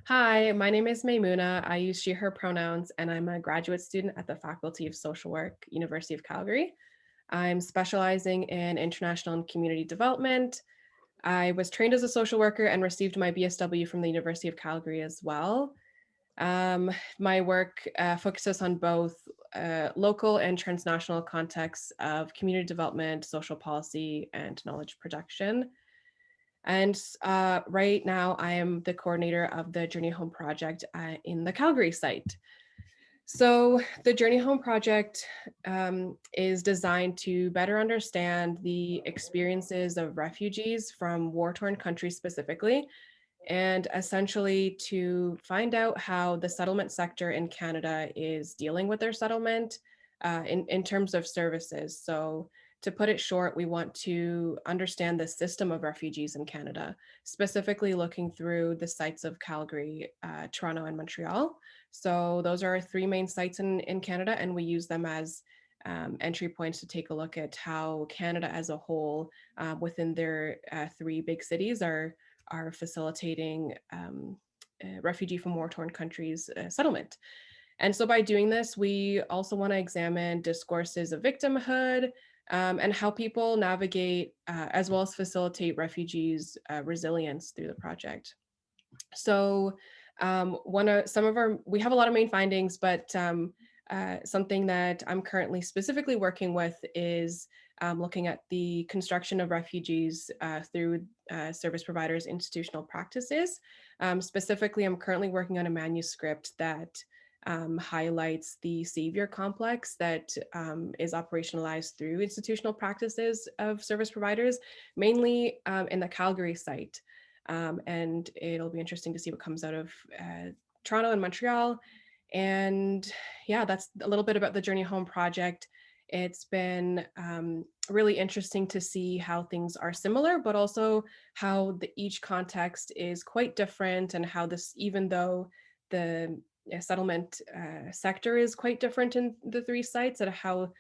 Hi, my name is Maimuna. I use she, her pronouns, and I'm a graduate student at the Faculty of Social Work, University of Calgary. I'm specializing in international and community development. I was trained as a social worker and received my BSW from the University of Calgary as well. My work focuses on both local and transnational contexts of community development, social policy, and knowledge production. And right now, I am the coordinator of the Journey Home project in the Calgary site. So, the Journey Home project is designed to better understand the experiences of refugees from war torn countries specifically, and essentially to find out how the settlement sector in Canada is dealing with their settlement in terms of services. So, to put it short, we want to understand the system of refugees in Canada, specifically looking through the sites of Calgary, Toronto, and Montreal. So, those are our three main sites in Canada, and we use them as entry points to take a look at how Canada as a whole, within their three big cities, are facilitating refugee from war-torn countries settlement. And so by doing this, we also want to examine discourses of victimhood and how people navigate as well as facilitate refugees' resilience through the project. So one of some of our we have a lot of main findings, but something that I'm currently specifically working with is looking at the construction of refugees through service providers' institutional practices. Specifically, I'm currently working on a manuscript that highlights the savior complex that is operationalized through institutional practices of service providers, mainly in the Calgary site. And it'll be interesting to see what comes out of Toronto and Montreal. And yeah, that's a little bit about the Journey Home project. It's been really interesting to see how things are similar, but also how each context is quite different, and how this, even though the settlement sector is quite different in the three sites, and how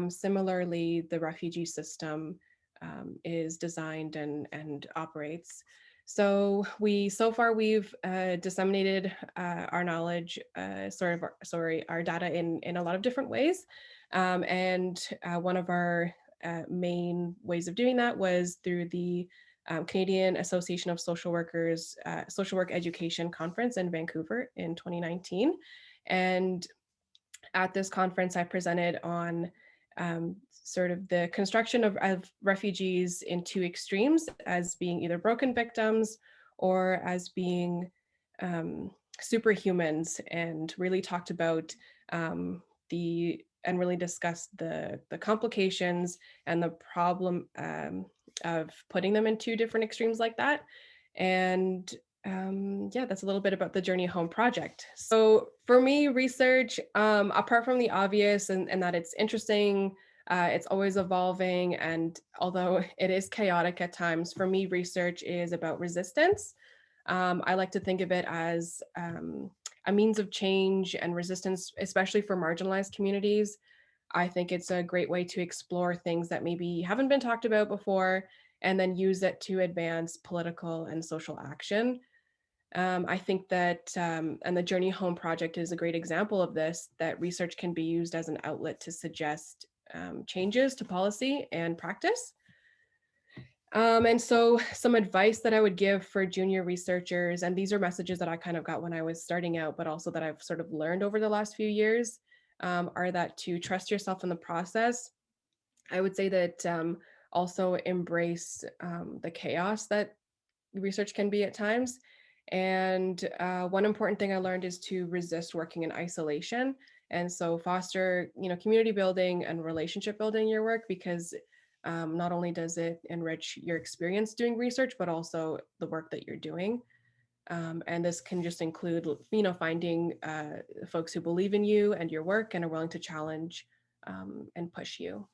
similarly the refugee system is designed and operates. So far we've disseminated our knowledge, our data in a lot of different ways, and one of our main ways of doing that was through the Canadian Association of Social Workers Social Work Education Conference in Vancouver in 2019, and at this conference, I presented on sort of the construction of refugees in two extremes, as being either broken victims or as being superhumans, and really talked about the and really discussed the complications and the problem of putting them in two different extremes like that. And yeah, that's a little bit about the Journey Home project. So for me, research, apart from the obvious and that it's interesting, it's always evolving, and although it is chaotic at times, for me, research is about resistance. I like to think of it as a means of change and resistance, especially for marginalized communities. I think it's a great way to explore things that maybe haven't been talked about before, and then use it to advance political and social action. I think that, and the Journey Home project is a great example of this, that research can be used as an outlet to suggest changes to policy and practice. And so, some advice that I would give for junior researchers, and these are messages that I kind of got when I was starting out, but also that I've sort of learned over the last few years, are that to trust yourself in the process. I would say that also embrace the chaos that research can be at times. And one important thing I learned is to resist working in isolation. And so foster, community building and relationship building in your work, because not only does it enrich your experience doing research, but also the work that you're doing. And this can just include, finding folks who believe in you and your work and are willing to challenge and push you.